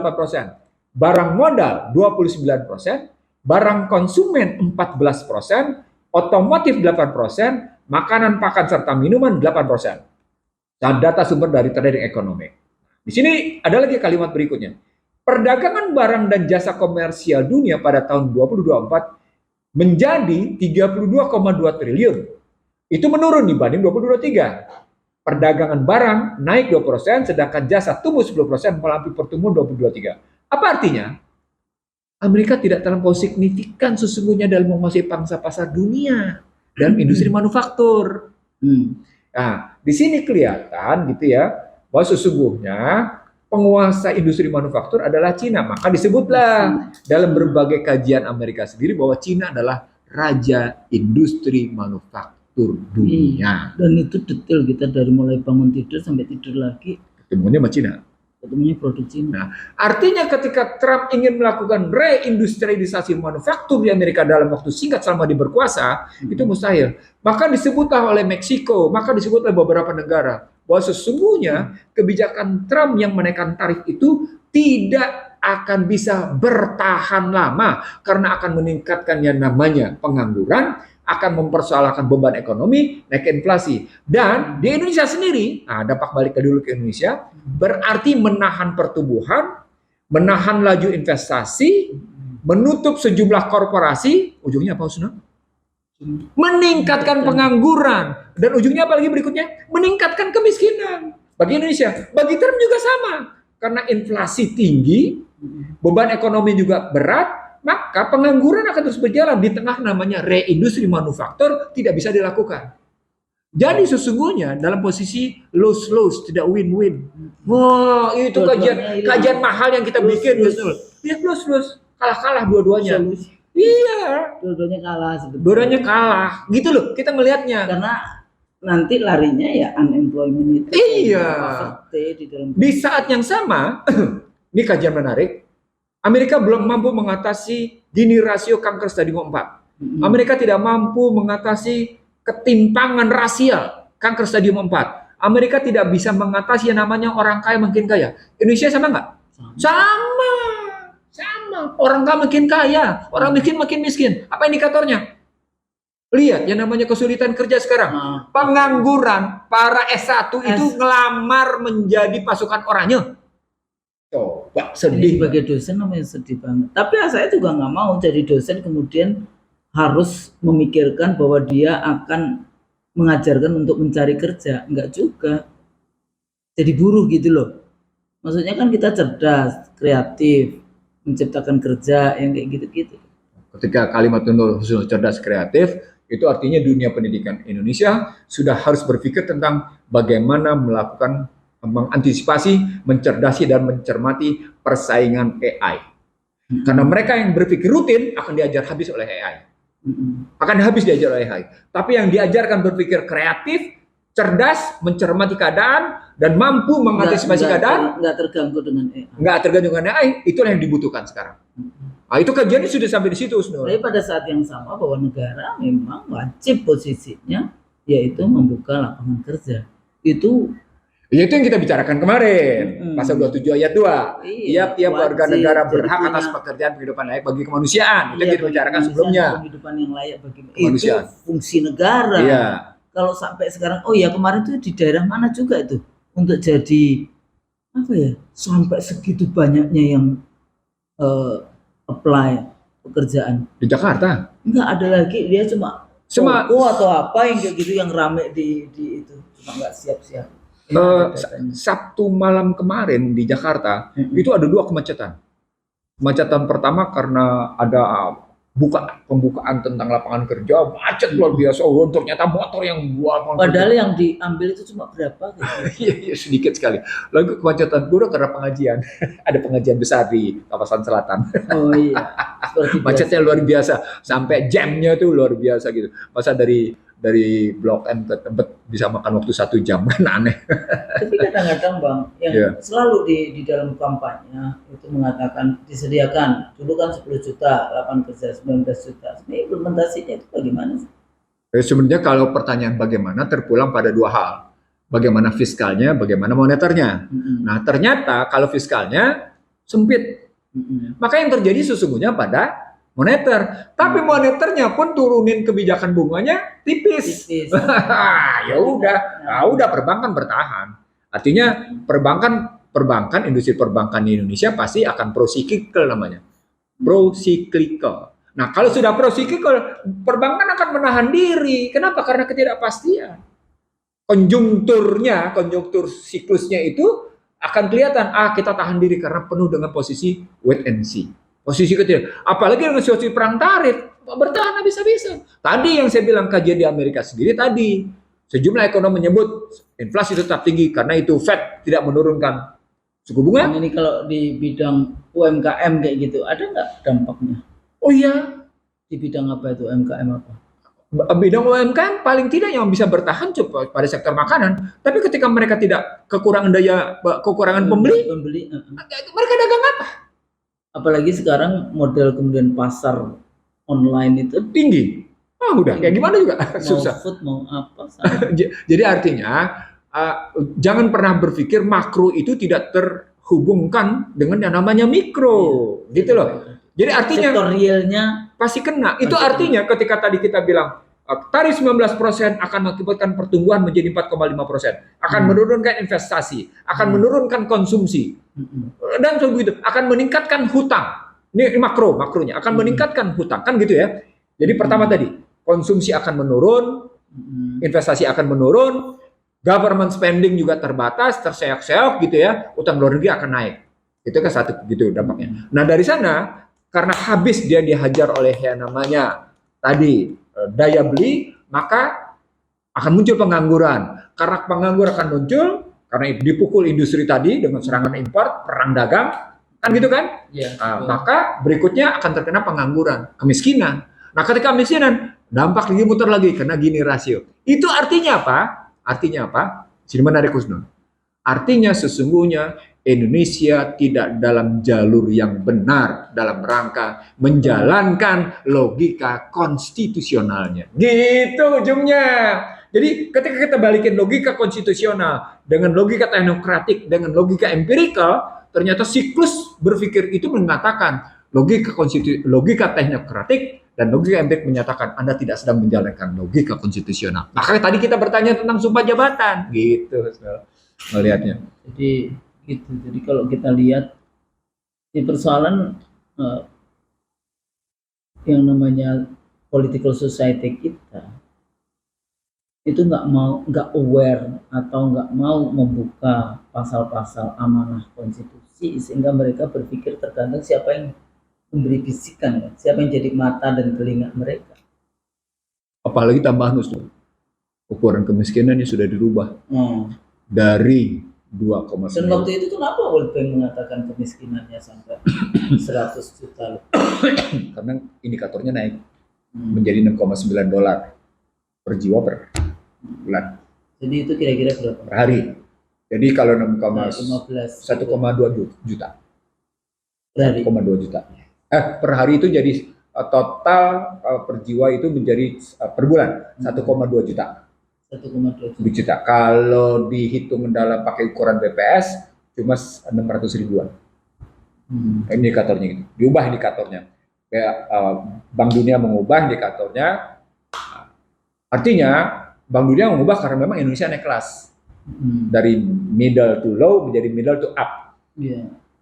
barang modal 29%, barang konsumen 14%, otomotif 8%, makanan pakan serta minuman 8%. Dan data sumber dari Trading Economic. Di sini ada lagi kalimat berikutnya. Perdagangan barang dan jasa komersial dunia pada tahun 2024 menjadi 32,2 triliun. Itu menurun dibanding 2023. Perdagangan barang naik 2%, sedangkan jasa tumbuh 10% melampaui pertumbuhan 2023. Apa artinya? Amerika tidak terlampau signifikan sesungguhnya dalam menguasai pangsa pasar dunia dalam industri manufaktur. Nah, di sini kelihatan gitu ya, bahwa sesungguhnya penguasa industri manufaktur adalah Cina. Maka disebutlah dalam berbagai kajian Amerika sendiri bahwa Cina adalah raja industri manufaktur dunia. Dan itu detail kita dari mulai bangun tidur sampai tidur lagi. Ketemunya sama Cina. ketemunya produk Cina. Nah, artinya ketika Trump ingin melakukan reindustrialisasi manufaktur di Amerika dalam waktu singkat selama dia berkuasa, itu mustahil. Maka disebutlah oleh Meksiko, maka disebut oleh beberapa negara bahwa sesungguhnya kebijakan Trump yang menaikkan tarif itu tidak akan bisa bertahan lama karena akan meningkatkan yang namanya pengangguran, akan mempersoalkan beban ekonomi, naik inflasi. Dan di Indonesia sendiri, nah dampak balik dulu ke Indonesia, berarti menahan pertumbuhan, menahan laju investasi, menutup sejumlah korporasi, ujungnya apa Usna? Meningkatkan pengangguran. Dan ujungnya apa lagi berikutnya? Meningkatkan kemiskinan. Bagi Indonesia, bagi Trump juga sama. Karena inflasi tinggi, beban ekonomi juga berat, maka pengangguran akan terus berjalan di tengah namanya reindustri manufaktur tidak bisa dilakukan. Jadi sesungguhnya dalam posisi lose-lose, tidak win-win. Wah, itu kajian mahal yang kita bikin. Lihat lose-lose, kalah-kalah dua-duanya. Iya. Dua-duanya kalah sebetulnya. Dua-duanya kalah. Gitu loh, kita melihatnya. Karena nanti larinya ya unemployment itu. Iya. Di saat yang sama, ini kajian menarik, Amerika belum mampu mengatasi Gini rasio kanker stadium 4. Amerika tidak mampu mengatasi ketimpangan rasial kanker stadium 4. Amerika tidak bisa mengatasi yang namanya orang kaya makin kaya. Indonesia sama nggak? Sama. Orang kaya makin kaya, orang miskin makin miskin. Apa indikatornya? Lihat yang namanya kesulitan kerja sekarang. Pengangguran para S1 itu ngelamar menjadi pasukan oranye. Coba sedih. Sebagai dosen namanya sedih banget. Tapi saya juga nggak mau jadi dosen kemudian harus memikirkan bahwa dia akan mengajarkan untuk mencari kerja. Enggak juga. Jadi buruh gitu loh. Maksudnya kan kita cerdas, kreatif, menciptakan kerja yang kayak gitu-gitu. Ketika kalimat Nurul Husnul cerdas kreatif, itu artinya dunia pendidikan Indonesia sudah harus berpikir tentang bagaimana melakukan mengantisipasi, mencerdasi dan mencermati persaingan AI. Karena mereka yang berpikir rutin akan diajar habis oleh AI. Akan habis diajar oleh AI. Tapi yang diajarkan berpikir kreatif, cerdas, mencermati keadaan dan mampu mengantisipasi keadaan, nggak terganggu dengan AI. Nggak terganggu dengan AI, itulah yang dibutuhkan sekarang. Nah, itu kajiannya sudah sampai di situ, Usnul. Tapi pada saat yang sama bahwa negara memang wajib posisinya yaitu membuka lapangan kerja. Itu yang kita bicarakan kemarin, pasal 27 ayat 2. Tiap warga negara berhak atas pekerjaan kehidupan layak bagi kemanusiaan. Itu kita bicarakan sebelumnya. Kehidupan yang layak bagi kemanusiaan. Itu fungsi negara. Iya. Kalau sampai sekarang, kemarin tuh di daerah mana juga itu untuk jadi apa ya? Sampai segitu banyaknya yang apply pekerjaan. Di Jakarta? Enggak ada lagi, dia cuma atau apa yang kayak gitu yang rame di itu, cuma nggak siap-siap. Sabtu malam kemarin di Jakarta itu ada 2 kemacetan. Kemacetan pertama karena ada pembukaan tentang lapangan kerja, macet luar biasa. Ternyata motor yang buat. Padahal yang diambil itu cuma berapa? Iya, sedikit sekali. Lalu kemacetan kedua karena pengajian. Ada pengajian besar di kawasan selatan. Oh iya. Macetnya luar biasa. Sampai jamnya itu luar biasa gitu. Masa dari Blok M ke Tebet bisa makan waktu 1 jam, kan aneh. Tapi kadang-kadang Bang, yang selalu di dalam kampanye itu mengatakan disediakan, dulu kan 10 juta, lapangan kerja 19 juta. Ini implementasinya itu bagaimana sih? Sebenarnya kalau pertanyaan bagaimana terpulang pada 2 hal. Bagaimana fiskalnya, bagaimana moneternya. Nah ternyata kalau fiskalnya sempit. Maka yang terjadi sesungguhnya pada moneter, tapi moneternya pun turunin kebijakan bunganya tipis. Ya udah perbankan bertahan. Artinya perbankan industri perbankan di Indonesia pasti akan pro-cyclical namanya. Pro-cyclical. Nah, kalau sudah pro-cyclical, perbankan akan menahan diri. Kenapa? Karena ketidakpastian. Konjungtur siklusnya itu akan kelihatan, kita tahan diri karena penuh dengan posisi wait and see. Posisi kecil, apalagi dengan situasi perang tarif, bertahan habis-habisan. Tadi yang saya bilang kajian di Amerika sendiri tadi, sejumlah ekonom menyebut inflasi tetap tinggi karena itu Fed tidak menurunkan suku bunga. Ini kalau di bidang UMKM kayak gitu, ada nggak dampaknya? Oh iya. Di bidang apa itu UMKM apa? bidang UMKM paling tidak yang bisa bertahan coba pada sektor makanan. Tapi ketika mereka tidak kekurangan pembeli, mereka dagang apa? Apalagi sekarang model kemudian pasar online itu tinggi. Udah kayak gimana juga susah. Mau food mau apa. Jadi artinya jangan pernah berpikir makro itu tidak terhubungkan dengan yang namanya mikro, gitu loh. Jadi artinya sektor realnya pasti kena. Itu artinya ketika tadi kita bilang tarif 19% akan mengakibatkan pertumbuhan menjadi 4,5%, akan menurunkan investasi, akan menurunkan konsumsi, dan begitu akan meningkatkan hutang. Ini makronya akan meningkatkan hutang, kan gitu ya. Jadi pertama tadi konsumsi akan menurun, investasi akan menurun, government spending juga terbatas, terseok-seok gitu ya, utang luar negeri akan naik. Itu kan satu gitu dampaknya. Nah dari sana karena habis dia dihajar oleh yang namanya tadi daya beli, maka akan muncul pengangguran. Karena pengangguran akan muncul karena dipukul industri tadi dengan serangan impor, perang dagang, kan gitu kan? Maka berikutnya akan terkena pengangguran, kemiskinan. Nah ketika kemiskinan, dampak lagi muter lagi karena gini rasio. Itu artinya apa? Artinya apa? Sini menarik Husnul. Artinya sesungguhnya Indonesia tidak dalam jalur yang benar dalam rangka menjalankan logika konstitusionalnya. Gitu ujungnya. Jadi ketika kita balikin logika konstitusional dengan logika teknokratik, dengan logika empirikal, ternyata siklus berpikir itu mengatakan logika teknokratik dan logika empirik menyatakan Anda tidak sedang menjalankan logika konstitusional. Makanya tadi kita bertanya tentang sumpah jabatan, gitu melihatnya. Jadi kalau kita lihat di persoalan yang namanya political society kita itu nggak aware atau nggak mau membuka pasal-pasal amanah konstitusi sehingga mereka berpikir tergantung siapa yang memberi bisikan, siapa yang jadi mata dan telinga mereka. Apalagi tambahan ukuran kemiskinannya sudah dirubah dari 2,9. Dan waktu itu kenapa World Bank mengatakan kemiskinannya sampai 100 juta? Karena indikatornya naik menjadi $6,9 per jiwa per bulan. Jadi itu kira-kira berapa? Per hari. Jadi kalau 1,2 juta. Per hari. 1,2 juta. Per hari itu jadi total per jiwa itu menjadi per bulan 1,2 juta. 1,2 juta. Kalau dihitung dalam pakai ukuran BPS cuma 600 ribuan. Indikatornya gitu. Diubah indikatornya. Bank Dunia mengubah indikatornya. Artinya Bank Dunia mengubah karena memang Indonesia naik kelas. Dari middle to low menjadi middle to up.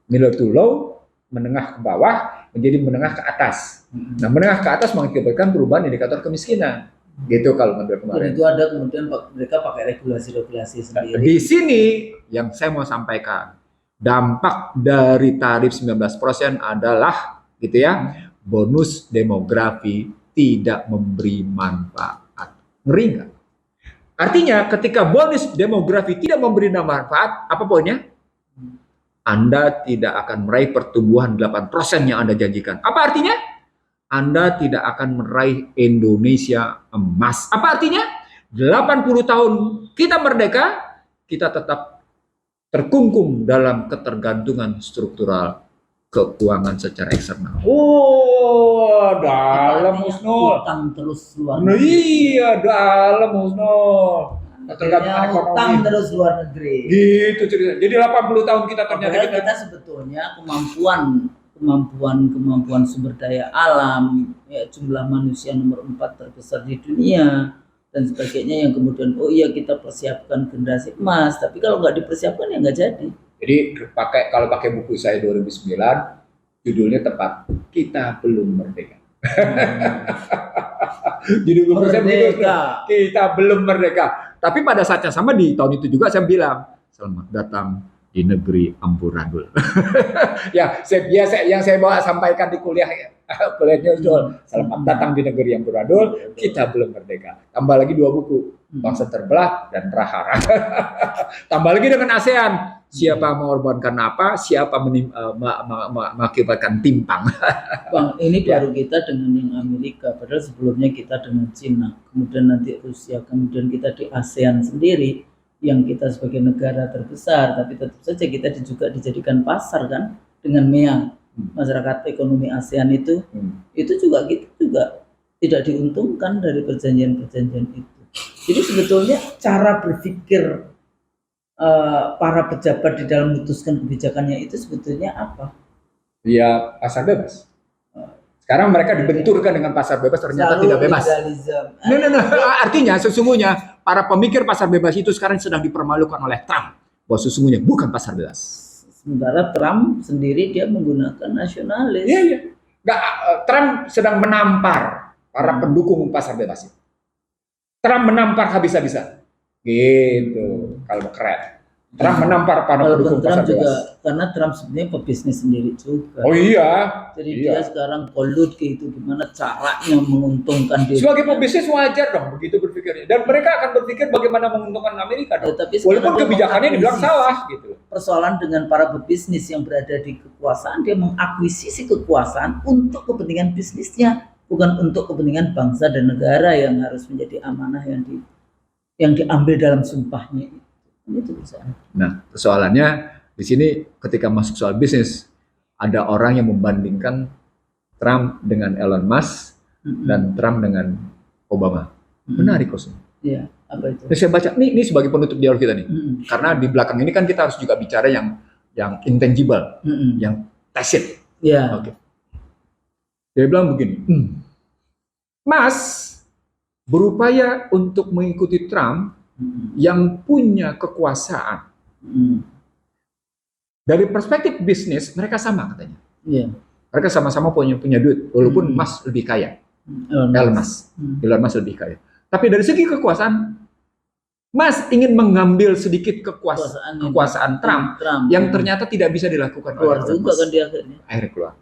Middle to low, menengah ke bawah menjadi menengah ke atas. Nah, menengah ke atas mengakibatkan perubahan indikator kemiskinan. Gitu kalau menurut kemarin. Itu ada kemudian mereka pakai regulasi-regulasi sendiri. Di sini yang saya mau sampaikan, dampak dari tarif 19% adalah gitu ya, bonus demografi tidak memberi manfaat. Ngeri nggak? Artinya ketika bonus demografi tidak memberi manfaat, apa poinnya? Anda tidak akan meraih pertumbuhan 8% yang Anda janjikan. Apa artinya? Anda tidak akan meraih Indonesia emas. Apa artinya? 80 tahun kita merdeka, kita tetap terkungkung dalam ketergantungan struktural keuangan secara eksternal. Dalam Husnul. Utang terus luar negeri. Iya, dalam Husnul. Ketergantungan utang terus luar negeri. Gitu cerita. Jadi 80 tahun kita ternyata kita sebetulnya kemampuan sumber daya alam, ya, jumlah manusia nomor 4 terbesar di dunia dan sebagainya yang kemudian kita persiapkan generasi emas, tapi kalau nggak dipersiapkan ya nggak jadi. Jadi kalau pakai buku saya 2009 judulnya tepat, kita belum merdeka. Jadi buku saya kita belum merdeka. Tapi pada saat yang sama di tahun itu juga saya bilang selamat datang di negeri amburadul. yang saya bawa sampaikan di kuliahnya Husnul. Selamat datang di negeri amburadul, kita belum merdeka. Tambah lagi 2 buku, Bangsa Terbelah dan Prahara. Tambah lagi dengan ASEAN, siapa mengorbankan apa, siapa mengakibatkan timpang. Bang, ini Ya. baru kita dengan yang Amerika, padahal sebelumnya kita dengan Cina, kemudian nanti Rusia, kemudian kita di ASEAN sendiri, yang kita sebagai negara terbesar, tapi tetap saja kita juga dijadikan pasar kan, dengan MEA, masyarakat ekonomi ASEAN itu juga kita juga tidak diuntungkan dari perjanjian-perjanjian itu. Jadi sebetulnya cara berpikir para pejabat di dalam memutuskan kebijakannya itu sebetulnya apa? Ya, pasar bebas. Sekarang mereka dibenturkan dengan pasar bebas, ternyata tidak bebas. Artinya sesungguhnya para pemikir pasar bebas itu sekarang sedang dipermalukan oleh Trump, bahwa sesungguhnya bukan pasar bebas. Sementara Trump sendiri dia menggunakan nasionalis. Iya. Trump sedang menampar para pendukung pasar bebas itu. Trump menampar habis-habisan. Gitu, kalau keren. Trump menampar para pendukung pasar juga, bebas. Karena Trump sebenarnya pebisnis sendiri juga. Oh iya. Jadi dia sekarang kolut gitu, gimana caranya menguntungkan diri. Sebagai pebisnis wajar dong begitu berpikirnya. Dan mereka akan berpikir bagaimana menguntungkan Amerika dong. Tapi walaupun kebijakannya dibilang salah gitu. Persoalan dengan para pebisnis yang berada di kekuasaan, dia mengakuisisi kekuasaan untuk kepentingan bisnisnya, bukan untuk kepentingan bangsa dan negara yang harus menjadi amanah yang diambil dalam sumpahnya. Itu persoalan. Nah, persoalannya di sini ketika masuk soal bisnis, ada orang yang membandingkan Trump dengan Elon Musk dan Trump dengan Obama. Menarik kok. Iya, apa itu? Saya baca ini sebagai penutup dialog kita nih. Karena di belakang ini kan kita harus juga bicara yang intangible, yang tacit. Iya. Oke. Dia bilang begini, Mas berupaya untuk mengikuti Trump yang punya kekuasaan. Dari perspektif bisnis mereka sama katanya. Yeah. Mereka sama-sama punya duit, walaupun Mas lebih kaya. Elon Musk lebih kaya. Tapi dari segi kekuasaan, Mas ingin mengambil sedikit kekuasaan Trump yang ternyata tidak bisa dilakukan oleh Elon Musk. Kan dia akhirnya keluar.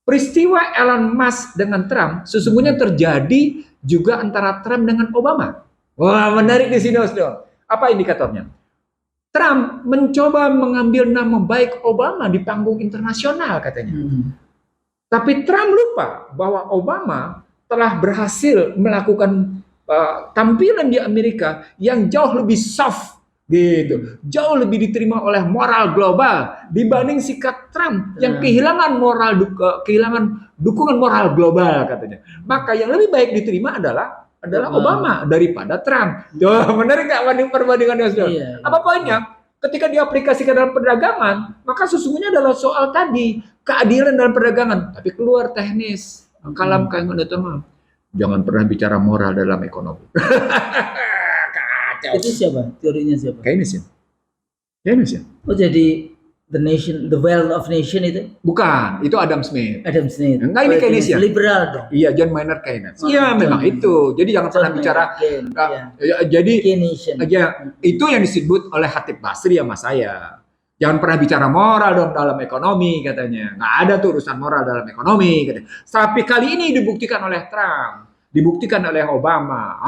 Peristiwa Elon Musk dengan Trump sesungguhnya terjadi juga antara Trump dengan Obama. Wah, menarik di sini, Osdo. Apa indikatornya? Trump mencoba mengambil nama baik Obama di panggung internasional katanya. Tapi Trump lupa bahwa Obama telah berhasil melakukan tampilan di Amerika yang jauh lebih soft gitu, jauh lebih diterima oleh moral global dibanding sikap Trump yang kehilangan dukungan moral global katanya. Maka yang lebih baik diterima adalah Obama daripada Trump. Menarik nggak perbandingannya? Iya. Apa poinnya? Ketika diaplikasikan dalam perdagangan, maka sesungguhnya adalah soal tadi keadilan dalam perdagangan. Tapi keluar teknis, kalam jangan pernah bicara moral dalam ekonomi. Kacau. Itu siapa? Teorinya siapa? Keynes ya. Oh, jadi the wealth of nation itu? Bukan, itu Adam Smith. Enggak, ini Keynes ya. Liberal dong. Iya, John Maynard Keynes. Iya, memang itu. Jadi jangan pernah bicara. Jadi itu yang disebut oleh Khatib Basri sama saya. Jangan pernah bicara moral dong dalam ekonomi katanya. Nggak ada tuh urusan moral dalam ekonomi katanya. Tapi kali ini dibuktikan oleh Trump, dibuktikan oleh Obama.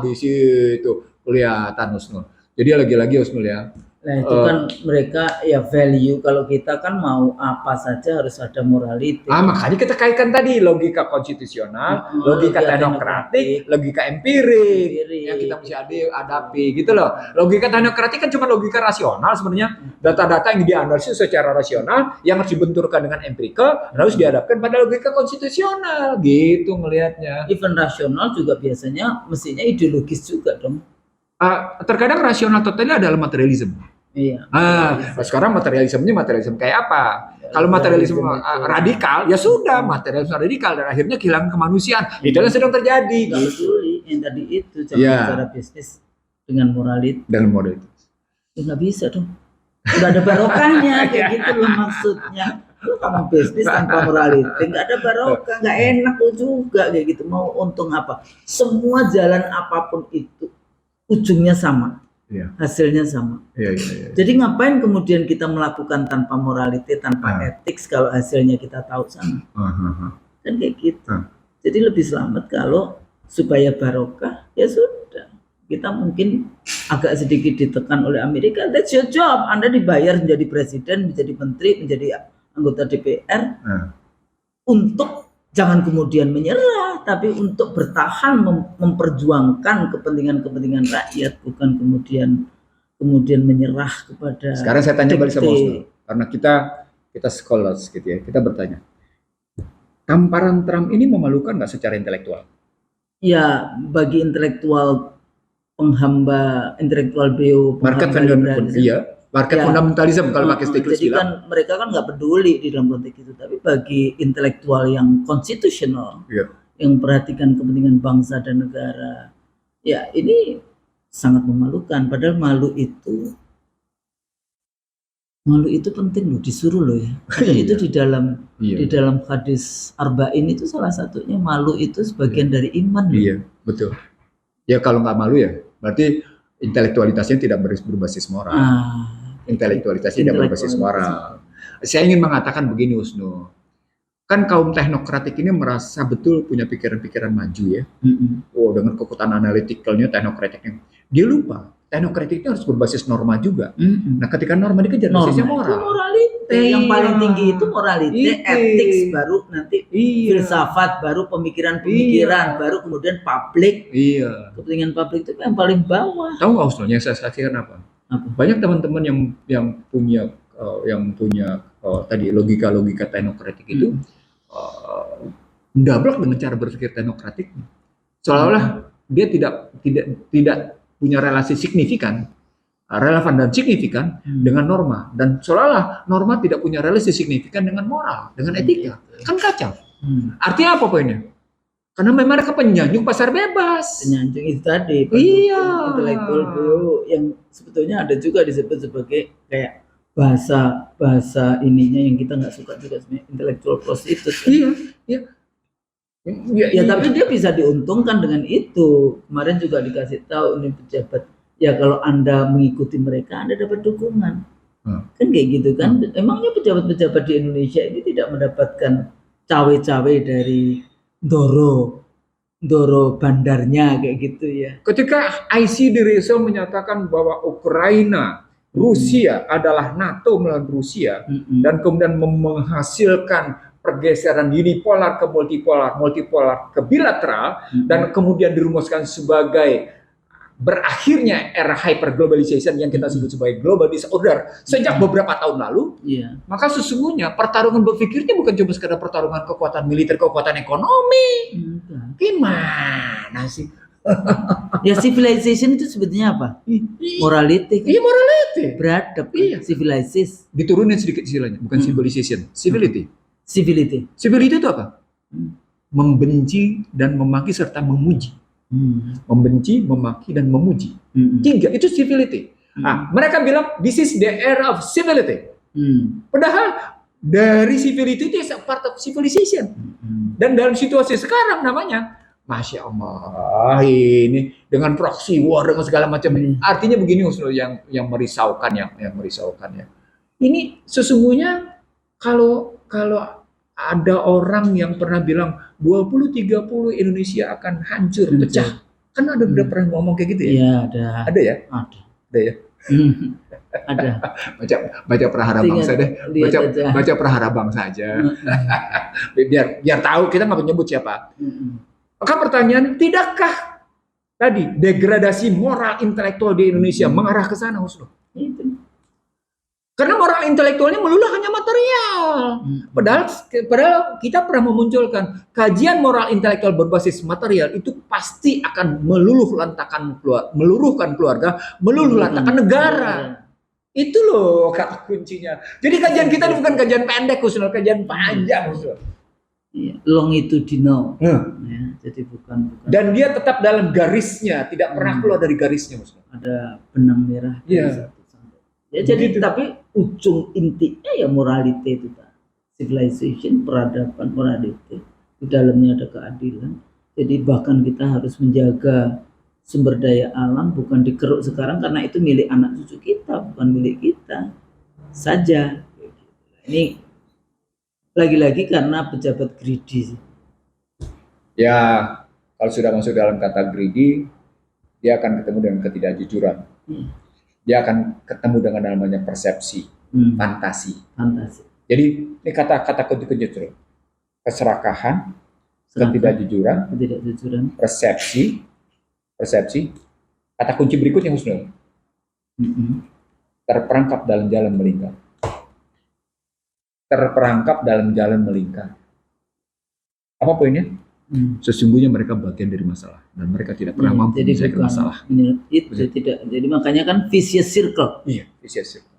Di situ kelihatan Husnul. Jadi lagi-lagi Husnul ya. Nah itu kan mereka ya value, kalau kita kan mau apa saja harus ada morality. Makanya kita kaitkan tadi logika konstitusional, logika teknokratik, logika empirik yang kita mesti hadapi gitu loh. Logika teknokratik kan cuma logika rasional sebenarnya, data-data yang dianalisis secara rasional yang harus dibenturkan dengan empirikal harus dihadapkan pada logika konstitusional gitu melihatnya. Even rasional juga biasanya mestinya ideologis juga dong. Terkadang rasional totalnya adalah materialisme. Iya. Sekarang materialisme kayak apa? Kalau materialisme radikal, ya sudah materialisme radikal dan akhirnya kehilangan kemanusiaan. Itu yang sedang terjadi. Kalau yang tadi itu cara bisnis dengan moralitas. Nggak bisa dong. Nggak ada barokahnya kayak gitu loh maksudnya. Lu kamu bisnis tanpa moralitas, nggak ada barokah, nggak enak juga kayak gitu. Mau untung apa? Semua jalan apapun itu ujungnya sama, hasilnya sama. Jadi ngapain kemudian kita melakukan tanpa morality, tanpa etik kalau hasilnya kita tahu sama? Kan kayak gitu. Jadi lebih selamat kalau supaya barokah ya sudah kita mungkin agak sedikit ditekan oleh Amerika. That's your job. Anda dibayar menjadi presiden, menjadi menteri, menjadi anggota DPR untuk jangan kemudian menyerah, tapi untuk bertahan memperjuangkan kepentingan rakyat, bukan kemudian menyerah kepada. Sekarang saya tanya balik sama Osno, karena kita scholars gitu ya, kita bertanya, tamparan Trump ini memalukan nggak secara intelektual? Ya, bagi intelektual penghamba, intelektual beo, market fundamentalism kalau pakai Stiglitz jadi bilang. Kan mereka kan nggak peduli di dalam konteks itu, tapi bagi intelektual yang konstitusional, yang perhatikan kepentingan bangsa dan negara, ya ini sangat memalukan. Padahal malu itu penting loh, disuruh loh ya. Itu di dalam hadis arba'in itu salah satunya, malu itu sebagian dari iman loh. Iya, betul. Ya kalau nggak malu ya berarti intelektualitasnya tidak berbasis moral. Intelektualitasnya tidak berbasis moral. Saya ingin mengatakan begini, Usno. Kan kaum teknokratik ini merasa betul punya pikiran-pikiran maju ya. Oh, dengan kekuatan analitikalnya, teknokratiknya. Dia lupa, teknokratik itu harus berbasis norma juga. Nah, ketika norma dikejar, basisnya moral. Moralite. Yang paling tinggi itu moralite, ethics, baru nanti filsafat, baru pemikiran, baru kemudian publik. Kepentingan publik itu yang paling bawah. Tahu nggak, Usno, yang saya saksikan apa? Banyak teman-teman yang punya tadi logika teknokratik itu mendablak dengan cara berpikir teknokratik, seolah-olah dia tidak punya relasi signifikan, relevan dan signifikan dengan norma, dan seolah-olah norma tidak punya relasi signifikan dengan moral, dengan etika. Kan kacau. Artinya apa poinnya? Karena memang mereka penyanjung pasar bebas. Penyanjung itu tadi. Intelektual beo yang sebetulnya ada juga disebut sebagai kayak bahasa ininya yang kita nggak suka juga, sebenarnya intellectual prostitute. Ya, tapi dia bisa diuntungkan dengan itu. Kemarin juga dikasih tahu ini pejabat, ya kalau Anda mengikuti mereka Anda dapat dukungan. Kan kayak gitu kan. Emangnya pejabat-pejabat di Indonesia ini tidak mendapatkan cawe-cawe dari Doro bandarnya kayak gitu ya. Ketika IC di Rizal menyatakan bahwa Ukraina, Rusia adalah NATO melawan Rusia, dan kemudian menghasilkan pergeseran unipolar ke multipolar ke bilateral, dan kemudian dirumuskan sebagai berakhirnya era hyperglobalization yang kita sebut sebagai global disorder sejak beberapa tahun lalu, maka sesungguhnya pertarungan berpikirnya bukan cuma sekedar pertarungan kekuatan militer, kekuatan ekonomi. Gimana sih? Ya, civilization itu sebetulnya apa? Morality. Iya, morality. Beradab. Civilization. Diturunin sedikit istilahnya, bukan civilization, civility. Civility itu apa? Membenci dan memaki serta memuji. Membenci, memaki, dan memuji. 3, itu civility. Mereka bilang this is the era of civility. Padahal dari civility itu is a part of civilization. Dan dalam situasi sekarang namanya, Masya Allah, ini dengan proxy war, dengan segala macam. Artinya begini, Usno, yang merisaukan, yang merisaukan ya. Ini sesungguhnya kalau ada orang yang pernah bilang 2030 Indonesia akan hancur, pecah. Kan ada udah pernah ngomong kayak gitu ya? Iya, ada. Ada ya? Ada ya? Ada. Baca Prahara Bangsa deh. Baca Prahara Bangsa aja. biar tahu, kita nggak menyebut siapa. Maka pertanyaan, tidakkah tadi degradasi moral intelektual di Indonesia mengarah ke sana, Usno? Karena moral intelektualnya melulu hanya material. Padahal kita pernah memunculkan kajian moral intelektual berbasis material itu pasti akan meluluhkan keluarga, meluluhlantakan negara. Itu loh kata kuncinya. Jadi kajian kita bukan kajian pendek, Usno, kajian panjang, Usno. Longitudinal. Ya, jadi bukan. Dan dia tetap dalam garisnya, tidak pernah keluar dari garisnya, Usno. Ada benang merah. Ya, jadi tapi ujung intinya ya morality itu, civilization, peradaban, morality. Di dalamnya ada keadilan. Jadi bahkan kita harus menjaga sumber daya alam, bukan dikeruk sekarang karena itu milik anak cucu kita, bukan milik kita saja. Ini lagi-lagi karena pejabat greedy. Ya, kalau sudah masuk dalam kata greedy, dia akan ketemu dengan ketidakjujuran, dia akan ketemu dengan namanya persepsi, fantasi. Jadi ini kata-kata kunci-kunci itu: keserakahan, ketidakjujuran, persepsi. Kata kunci berikutnya Husnul, terperangkap dalam jalan melingkar. Terperangkap dalam jalan melingkar. Apa poinnya? Sesungguhnya mereka bagian dari masalah dan mereka tidak pernah mampu menyelesaikan masalah. Itu tidak. Jadi makanya kan vicious circle. Iya, vicious circle.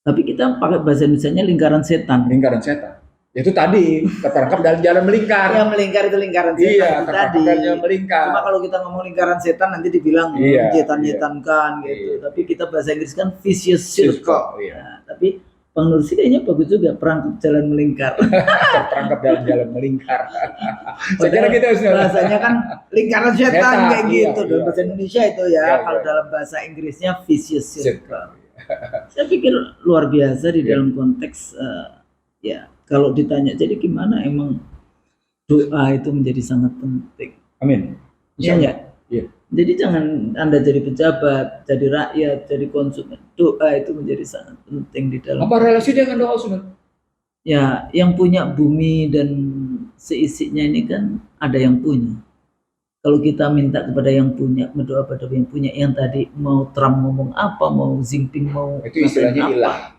Tapi kita pakai bahasa Indonesianya lingkaran setan. Lingkaran setan. Itu tadi terperangkap dalam jalan melingkar. Yang melingkar itu lingkaran setan. Iya, tadi. Jalan melingkar. Cuma kalau kita ngomong lingkaran setan nanti dibilang jetan-jetankan gitu. Tapi kita bahasa Inggris kan vicious circle. Nah, tapi Bang Nursi kayaknya bagus juga, perangkap jalan melingkar. Terperangkap dalam jalan melingkar. Saya kira gitu. Bahasanya kan lingkaran setan kayak gitu. Iya, dalam bahasa Indonesia itu kalau dalam bahasa Inggrisnya vicious circle. Saya pikir luar biasa di dalam konteks kalau ditanya jadi gimana, emang doa itu menjadi sangat penting. Amin. Iya enggak? Iya. Jadi jangan Anda jadi pejabat, jadi rakyat, jadi konsumen. Doa itu menjadi sangat penting di dalam. Apa relasi dengan doa, Ustaz? Ya, yang punya bumi dan seisinya ini kan ada yang punya. Kalau kita minta kepada yang punya, berdoa pada yang punya, yang tadi mau Trump ngomong apa, mau Xi Jinping mau itu istilahnya ilah.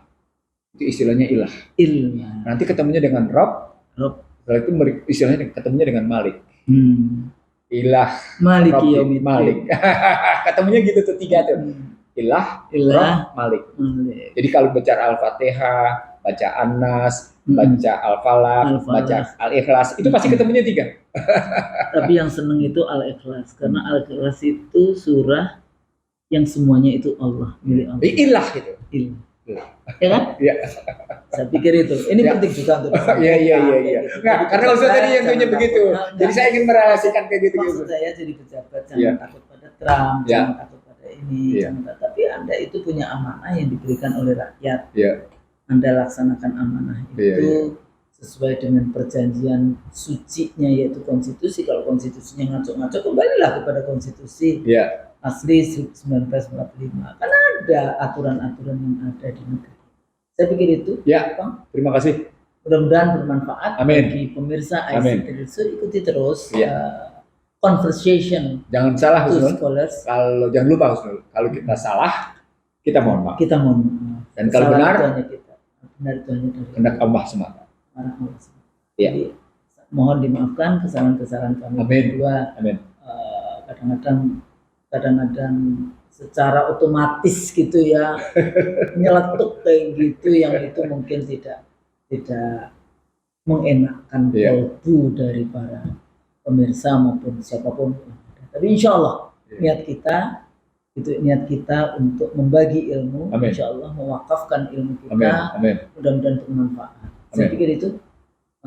Itu istilahnya ilah. Nanti ketemunya dengan Rob. Setelah itu istilahnya ketemunya dengan Malik. Ilah, Malik, Malik. Ketemunya gitu tuh, tiga tuh. Ilah, Rob, Malik. Jadi kalau baca Al-Fatihah, baca An-Nas, baca Al-Falaq, baca Al-Ikhlas, itu pasti ketemunya tiga. Tapi yang seneng itu Al-Ikhlas, karena Al-Ikhlas itu surah yang semuanya itu Allah, milik Allah. Ilah gitu. Ilah. Ya kan? Iya. Saya pikir itu. Ini penting juga untuk Iya. Nah, karena Ustaz tadi yang punya begitu. Jadi saya ingin merelasikan kayak gitu. Maksud saya jadi pejabat jangan takut pada Trump, jangan takut pada ini, tapi Anda itu punya amanah yang diberikan oleh rakyat. Anda laksanakan amanah itu sesuai dengan perjanjian sucinya, yaitu konstitusi. Kalau konstitusinya ngaco-ngaco, kembalilah kepada konstitusi asli 1945. Karena ada aturan-aturan yang ada di negeri. Saya pikir itu. Ya, Bang. Terima kasih. Mudah-mudahan bermanfaat bagi pemirsa IC Terus. Ikuti terus conversation. Jangan salah, Husnul. Kalau jangan lupa, Husnul. Kalau kita salah, kita mohon maaf. Dan kalau benar itu hanya dari kehendak Allah semata. Jadi mohon dimaafkan kesalahan-kesalahan kami berdua. Kadang-kadang secara otomatis gitu ya nyeletuk kayak gitu, yang itu mungkin tidak mengenakkan kalbu dari para pemirsa maupun siapapun. Tapi insya Allah niat kita untuk membagi ilmu, insya Allah mewakafkan ilmu kita, mudah-mudahan bermanfaat. Saya pikir itu.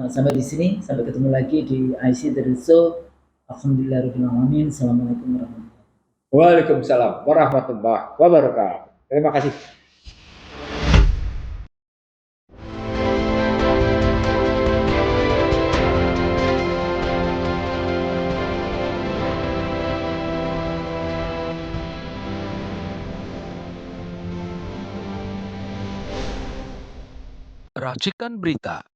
Sampai di sini, sampai ketemu lagi di IC Show. Alhamdulillahirrahmanirrahim. Assalamualaikum warahmatullahi wabarakatuh. Waalaikumsalam warahmatullahi wabarakatuh. Terima kasih. Racikan Berita